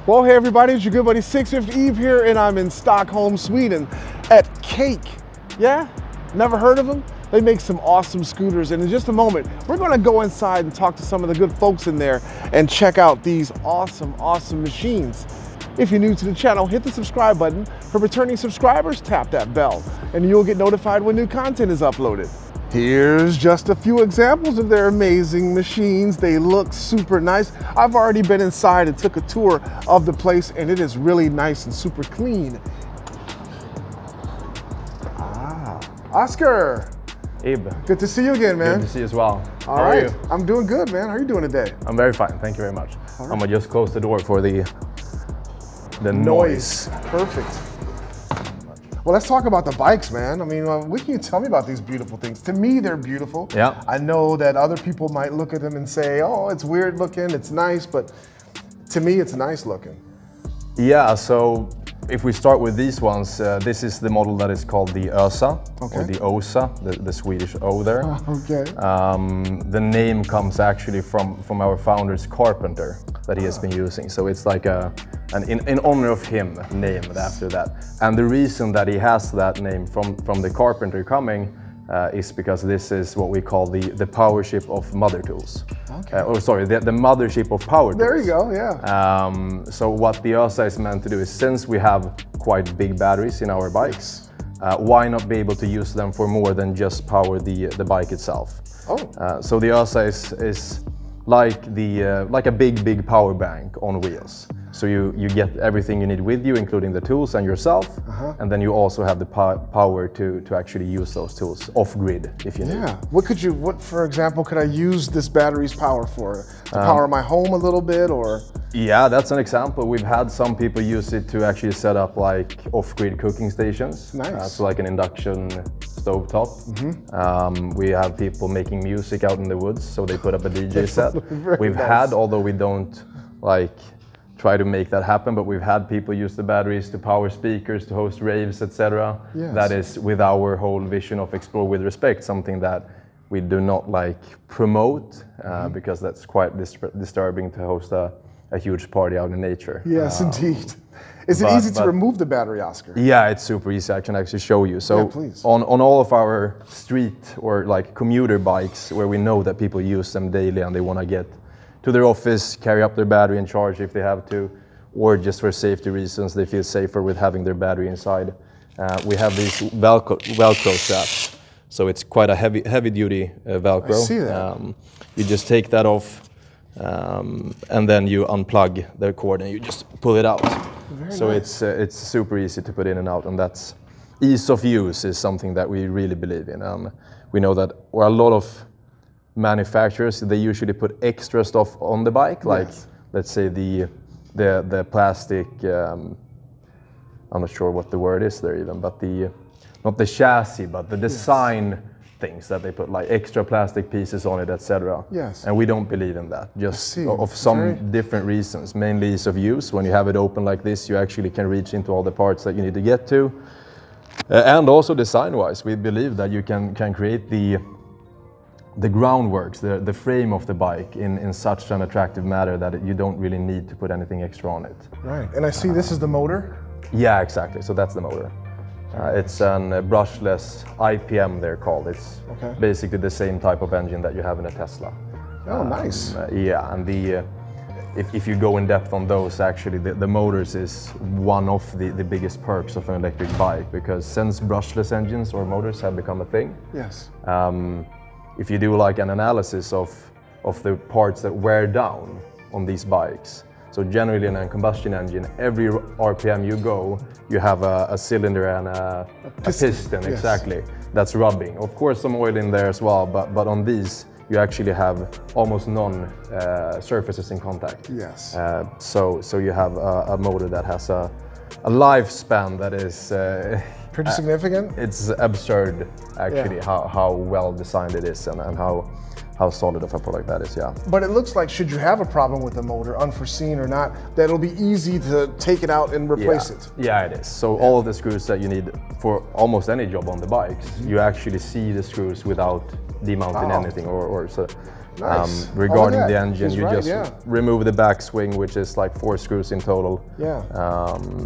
Well, hey everybody, it's your good buddy 650 Eve here, and I'm in Stockholm, Sweden at Cake. Yeah? Never heard of them? They make some awesome scooters, and in just a moment, we're gonna go inside and talk to some of the good folks in there and check out these awesome machines. If you're new to the channel, hit the subscribe button. For returning subscribers, tap that bell, and you'll get notified when new content is uploaded. Here's just a few examples of their amazing machines. They look super nice. I've already been inside and took a tour of the place, and it is really nice and super clean. Oscar. Abe. Good to see you again, man. Good to see you as well. All right. I'm doing good, man. How are you doing today? I'm very fine. Thank you very much. Right. I'm gonna just close the door for the noise. Perfect. Well, let's talk about the bikes, man. I mean, what can you tell me about these beautiful things? To me, they're beautiful. Yeah. I know that other people might look at them and say, oh, it's weird looking, it's nice, but to me, it's nice looking. Yeah, so if we start with these ones, this is the model that is called the ÖSA, or the OSA, the Swedish O there. Okay. The name comes actually from our founder's carpenter that he has been using. So it's like in honor of him, named after that. And the reason that he has that name from the carpenter coming is because this is what we call the power ship of mother tools. Okay. Or sorry, the mothership of power tools. There you go, yeah. So what the ÖSA is meant to do is, since we have quite big batteries in our bikes, why not be able to use them for more than just power the bike itself? Oh. So the ÖSA is like a big power bank on wheels. So you get everything you need with you, including the tools and yourself, and then you also have the power to actually use those tools off-grid if you need. Yeah. What, for example, could I use this battery's power for? To power my home a little bit, or? Yeah, that's an example. We've had some people use it to actually set up like off-grid cooking stations. Nice. So like an induction stovetop. We have people making music out in the woods, so they put up a DJ set. We've had, although we don't like try to make that happen, but we've had people use the batteries to power speakers, to host raves, etc. Yes. That is, with our whole vision of Explore with Respect, something that we do not like promote because that's quite disturbing to host a huge party out in nature. Yes, indeed. Is it easy to remove the battery, Oscar? Yeah, it's super easy. I can actually show you. So on all of our street or like commuter bikes, where we know that people use them daily and they want to get to their office, carry up their battery and charge if they have to, or just for safety reasons, they feel safer with having their battery inside. We have these Velcro straps. So it's quite a heavy duty Velcro. I see that. You just take that off and then you unplug the cord and you just pull it out. So nice. It's super easy to put in and out, and that's ease of use is something that we really believe in. We know that a lot of manufacturers, they usually put extra stuff on the bike, like let's say the plastic, I'm not sure what the word is there even, but not the chassis, but the design things that they put, like extra plastic pieces on it, etc. Yes. And we don't believe in that, just of some different reasons, mainly ease of use. When you have it open like this, you actually can reach into all the parts that you need to get to. And also design-wise, we believe that you can create the groundworks, the frame of the bike in such an attractive manner that you don't really need to put anything extra on it. Right, and I see this is the motor? Yeah, exactly, so that's the motor. It's a brushless IPM, they're called. It's basically the same type of engine that you have in a Tesla. Oh, nice. Yeah, and if you go in depth on those, actually the motors is one of the biggest perks of an electric bike, because since brushless engines or motors have become a thing, if you do like an analysis of the parts that wear down on these bikes, so generally in a combustion engine, every RPM you go, you have a cylinder and a piston, exactly, that's rubbing. Of course some oil in there as well, but on these you actually have almost none surfaces in contact. Yes. So you have a motor that has a lifespan that is pretty significant. It's absurd, actually, how well designed it is and how solid of a product that is, But it looks like, should you have a problem with the motor, unforeseen or not, that it'll be easy to take it out and replace it. Yeah, it is. So all of the screws that you need for almost any job on the bikes, you actually see the screws without demounting anything, or Nice. Regarding the engine, He's you right, just remove the back swing, which is like 4 screws in total. Yeah.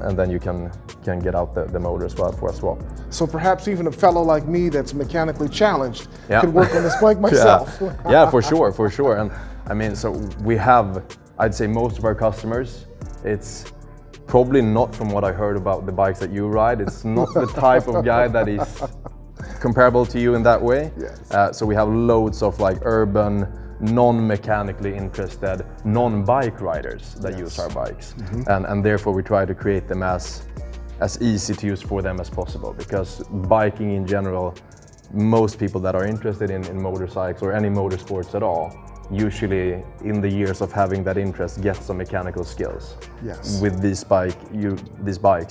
And then you can get out the motor as well for a swap. So perhaps even a fellow like me that's mechanically challenged could work on this bike myself. Yeah, for sure. And I mean, so we have, I'd say most of our customers, it's probably not from what I heard about the bikes that you ride. It's not the type of guy that is comparable to you in that way. Yes. So we have loads of like urban, non-mechanically interested, non-bike riders that use our bikes. And therefore we try to create them as easy to use for them as possible, because biking in general, most people that are interested in motorcycles or any motorsports at all, usually in the years of having that interest get some mechanical skills. Yes. With these bikes,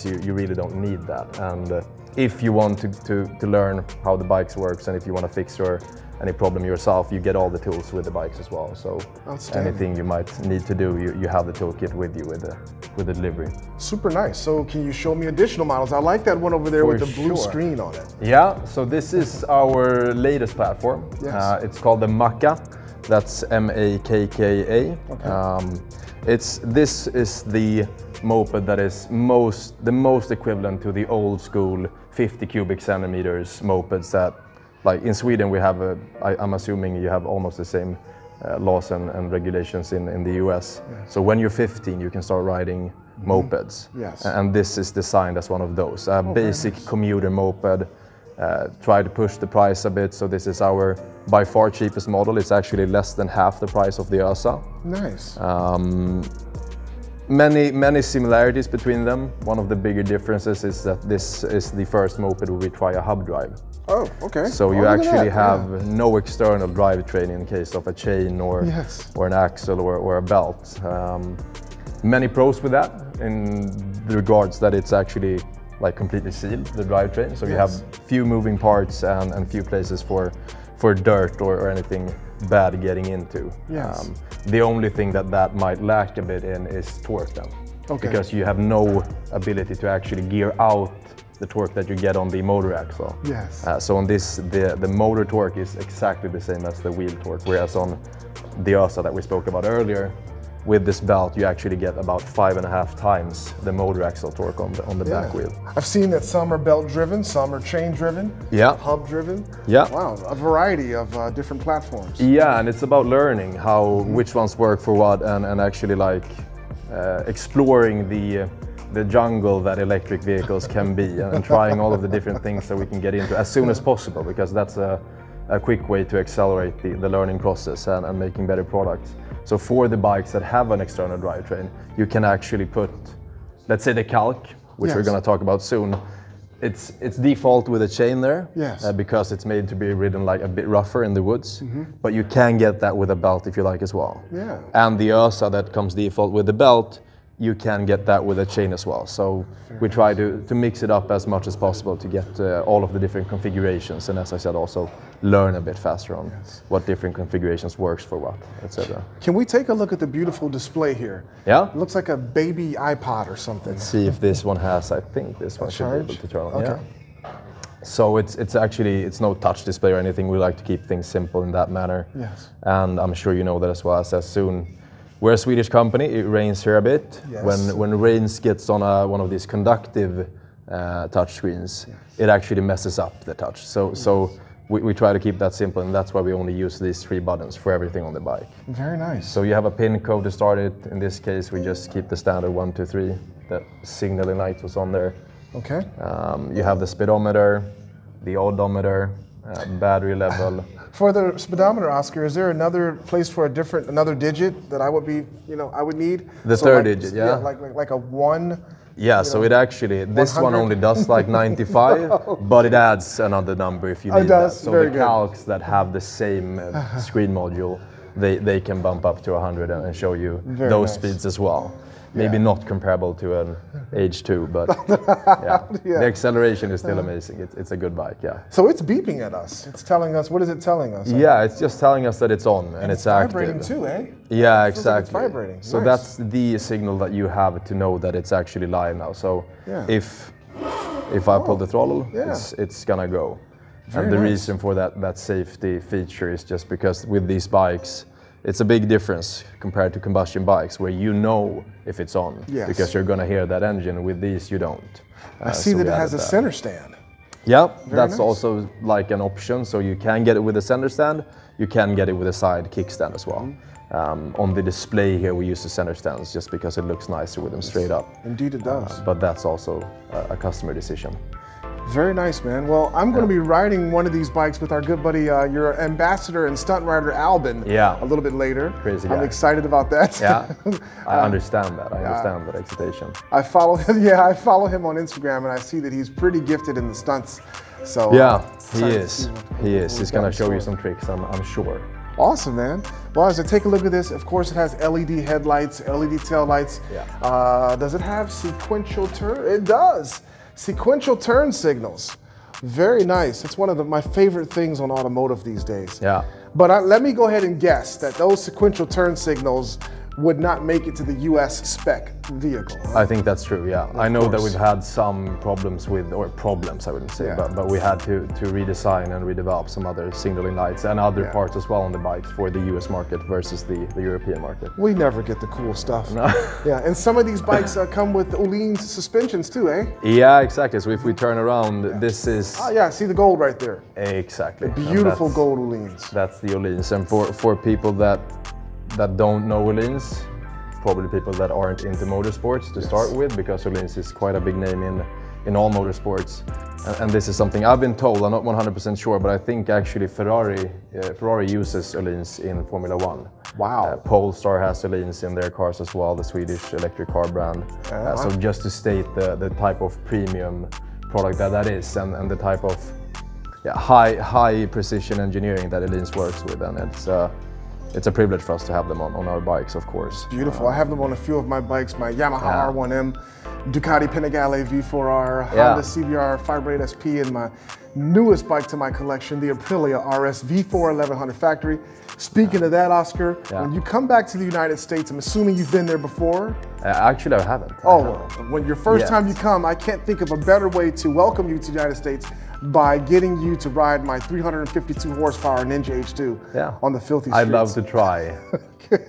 you really don't need that. And if you want to learn how the bikes works, and if you want to fix any problem yourself, you get all the tools with the bikes as well. So anything you might need to do, you have the toolkit with you with the delivery. Super nice. So can you show me additional models? I like that one over there with the blue screen on it. Yeah, so this is our latest platform. Yes. It's called the Makka. That's M-A-K-K-A. Okay. This is the moped that is the most equivalent to the old school 50 cubic centimeters mopeds that, like in Sweden we have, I'm assuming you have almost the same laws and regulations in the US. Yes. So when you're 15 you can start riding mopeds. Yes. And this is designed as one of those. A basic commuter moped. Try to push the price a bit, so this is our by far cheapest model. It's actually less than half the price of the ÖSA. Nice. Many similarities between them. One of the bigger differences is that this is the first moped where we try a hub drive. Oh, okay. So you actually have no external drivetrain in case of a chain or an axle or a belt. Many pros with that in the regards that it's actually like completely sealed, the drivetrain. So you have few moving parts and few places for dirt or anything bad getting into. Yes. The only thing that might lack a bit in is torque then. Okay. Because you have no ability to actually gear out the torque that you get on the motor axle. Yes. So on this, the motor torque is exactly the same as the wheel torque, whereas on the ÖSA that we spoke about earlier, with this belt, you actually get about 5.5 times the motor axle torque on the back wheel. I've seen that some are belt driven, some are chain driven, hub driven. Yeah. Wow, a variety of different platforms. Yeah, and it's about learning which ones work for what, and actually like exploring the jungle that electric vehicles can be, and trying all of the different things that we can get into as soon as possible, because that's a quick way to accelerate the learning process and making better products. So for the bikes that have an external drivetrain, you can actually put, let's say the Kalk, which we're going to talk about soon. It's default with a chain there, because it's made to be ridden like a bit rougher in the woods. But you can get that with a belt if you like as well. Yeah. And the ÖSA that comes default with the belt, you can get that with a chain as well. So we try to mix it up as much as possible to get all of the different configurations, and as I said, also learn a bit faster on what different configurations works for what, etc. Can we take a look at the beautiful display here? Yeah. It looks like a baby iPod or something. Let's see if this one has, I think this one should be able to turn on. Okay. Yeah. So it's no touch display or anything. We like to keep things simple in that manner. Yes. And I'm sure you know that as well, as soon. We're a Swedish company, it rains here a bit. Yes. When rain gets on one of these conductive touch screens, it actually messes up the touch. So we try to keep that simple, and that's why we only use these 3 buttons for everything on the bike. Very nice. So you have a pin code to start it. In this case, we just keep the standard 1, 2, 3. The signaling light was on there. Okay. You have the speedometer, the odometer, battery level. For the speedometer, Oscar, is there another place for another digit that I would need? The third digit, yeah. Like a 1. Yeah, so it actually, this 100? One only does like 95, but it adds another number if you need that. So the Kalks that have the same screen module, they can bump up to 100 and show you those speeds as well. Maybe not comparable to an H2, but the acceleration is still amazing. It's a good bike, So it's beeping at us. It's telling us, what is it telling us? Yeah, it's just telling us that it's on and it's active. Vibrating too, eh? Yeah, exactly. Like it's vibrating. So that's the signal that you have to know that it's actually live now. So if I pull the throttle, it's gonna go. And the reason for that safety feature is just because with these bikes, it's a big difference compared to combustion bikes where you know if it's on, because you're going to hear that engine. With these, you don't. I see that it has a center stand. Yeah, that's also like an option. So you can get it with a center stand. You can get it with a side kickstand as well. On the display here, we use the center stands just because it looks nicer with them straight up. Indeed it does. But that's also a customer decision. Very nice, man. Well, I'm going to be riding one of these bikes with our good buddy, your ambassador and stunt rider, Albin, a little bit later. Crazy guy. I'm excited about that. Yeah, I understand that. I understand that excitation. I follow him, I follow him on Instagram, and I see that he's pretty gifted in the stunts. So yeah, he is. He is. He's going to show you some tricks, I'm sure. Awesome, man. Well, as I take a look at this, of course, it has LED headlights, LED tail lights. Yeah. Does it have sequential turn? It does. Sequential turn signals. Very nice. It's one of my favorite things on automotive these days. Yeah. But let me go ahead and guess that those sequential turn signals would not make it to the US spec vehicle. Huh? I think that's true, yeah. I know that we've had some problems with, or problems I wouldn't say, but we had to redesign and redevelop some other signaling lights and other parts as well on the bikes for the US market versus the European market. We never get the cool stuff. No. Yeah, and some of these bikes come with Öhlins suspensions too, eh? Yeah, exactly. So if we turn around, this is... Oh yeah, see the gold right there. Exactly. The beautiful gold Öhlins. That's the Öhlins. And for people that don't know Öhlins, probably people that aren't into motorsports to start with, because Öhlins is quite a big name in all motorsports. And this is something I've been told, I'm not 100% sure, but I think actually Ferrari uses Öhlins in Formula 1. Wow. Polestar has Öhlins in their cars as well, the Swedish electric car brand. So just to state the type of premium product that is, and the type of high precision engineering that Öhlins works with, and it's a privilege for us to have them on our bikes, of course. Beautiful. I have them on a few of my bikes, my Yamaha R1M, Ducati Panigale V4R, Honda CBR 500 SP, and my newest bike to my collection, the Aprilia RS V4 1100 factory. Speaking of that, Oscar, when you come back to the United States, I'm assuming you've been there before? Actually, I haven't. When your first time you come, I can't think of a better way to welcome you to the United States by getting you to ride my 352 horsepower Ninja H2 on the filthy streets. I'd love to try.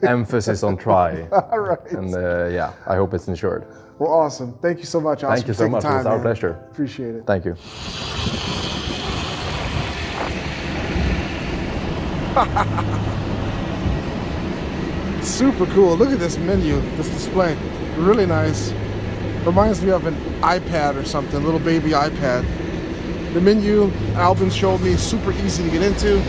Emphasis on try. All right. And I hope it's insured. Well, awesome. Thank you so much, Oscar. Thank you so much. It's our pleasure. Appreciate it. Thank you. Super cool. Look at this menu, this display. Really nice. Reminds me of an iPad or something, a little baby iPad. The menu, Albin showed me, super easy to get into.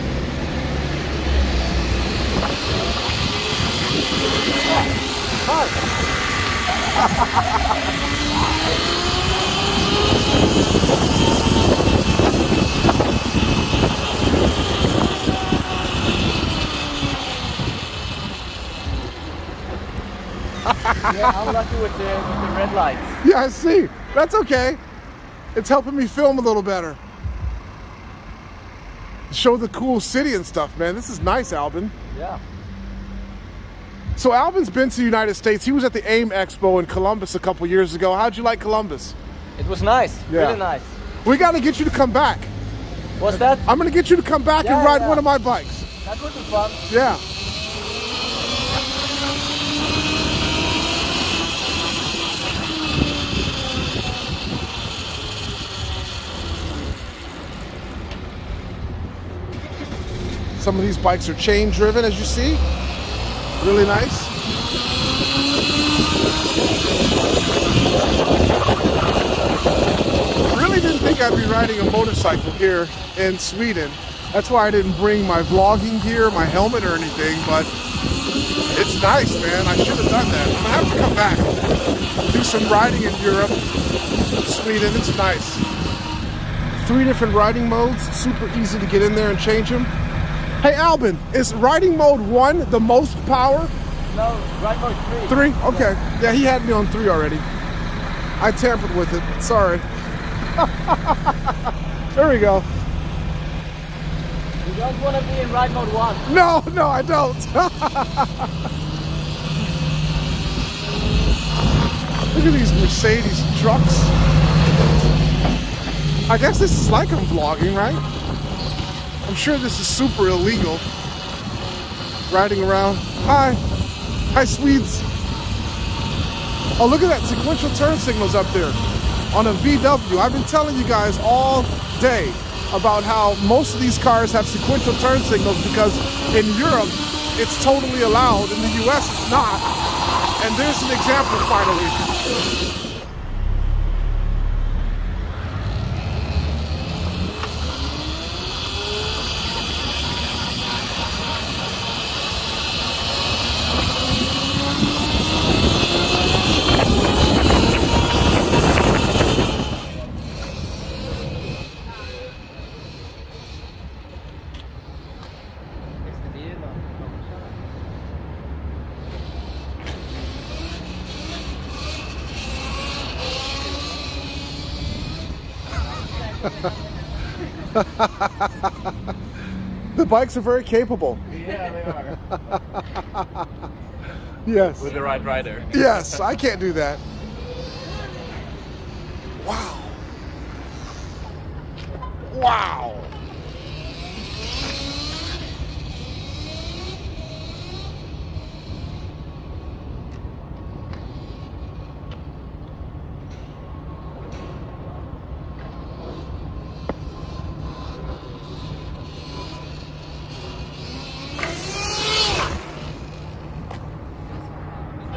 Yeah, I'm lucky with the red lights. Yeah, I see. That's okay. It's helping me film a little better. Show the cool city and stuff, man. This is nice, Albin. Yeah. So Albin's been to the United States. He was at the AIM Expo in Columbus a couple years ago. How'd you like Columbus? It was nice. Really nice. We got to get you to come back. What's that? I'm going to get you to come back and ride one of my bikes. That would be fun. Yeah. Some of these bikes are chain driven, as you see. Really nice. Really didn't think I'd be riding a motorcycle here in Sweden. That's why I didn't bring my vlogging gear, my helmet or anything, but it's nice, man. I should have done that. I'm gonna have to come back. Do some riding in Europe, Sweden, it's nice. 3 different riding modes, super easy to get in there and change them. Hey Albin, is riding mode 1 the most power? No, ride mode 3. 3? Okay. Yeah, he had me on 3 already. I tampered with it. Sorry. There we go. You don't want to be in ride mode 1. No, I don't. Look at these Mercedes trucks. I guess this is like I'm vlogging, right? I'm sure this is super illegal. Riding around. Hi. Hi, Swedes. Oh, look at that, sequential turn signals up there on a VW. I've been telling you guys all day about how most of these cars have sequential turn signals because in Europe, it's totally allowed. In the US, it's not. And there's an example finally. The bikes are very capable. Yeah, they are. Yes. With the right rider. Yes, I can't do that. Wow. Wow.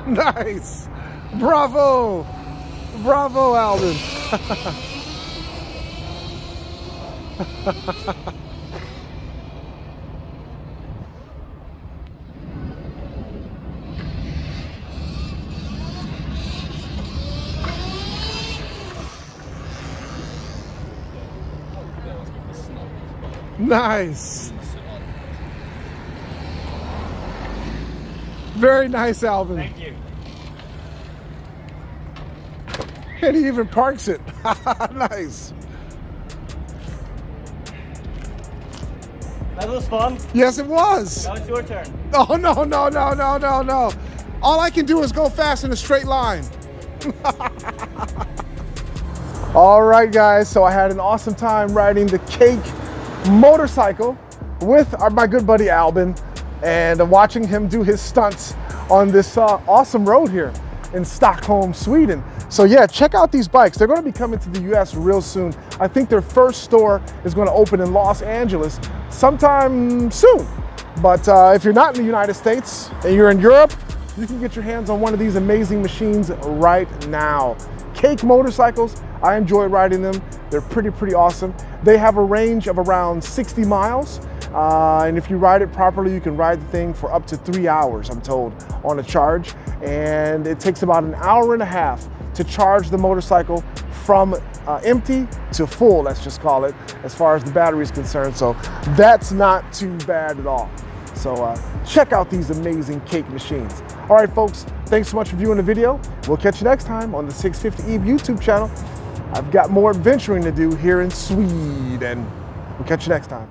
Nice. Bravo. Bravo, Elbin. Nice. Very nice, Elbin. Thank you. And he even parks it. Nice. That was fun. Yes, it was. Now it's your turn. Oh, no, no, no, no, no, no. All I can do is go fast in a straight line. All right, guys, so I had an awesome time riding the Cake motorcycle with my good buddy Elbin and watching him do his stunts on this awesome road here in Stockholm, Sweden. So yeah, check out these bikes. They're gonna be coming to the US real soon. I think their first store is gonna open in Los Angeles sometime soon. But if you're not in the United States and you're in Europe, you can get your hands on one of these amazing machines right now. Cake motorcycles, I enjoy riding them. They're pretty awesome. They have a range of around 60 miles. And if you ride it properly, you can ride the thing for up to 3 hours, I'm told, on a charge. And it takes about an hour and a half to charge the motorcycle from empty to full, let's just call it, as far as the battery is concerned. So that's not too bad at all. So check out these amazing Cake machines. All right, folks, thanks so much for viewing the video. We'll catch you next time on the 650 Eve YouTube channel. I've got more adventuring to do here in Sweden. We'll catch you next time.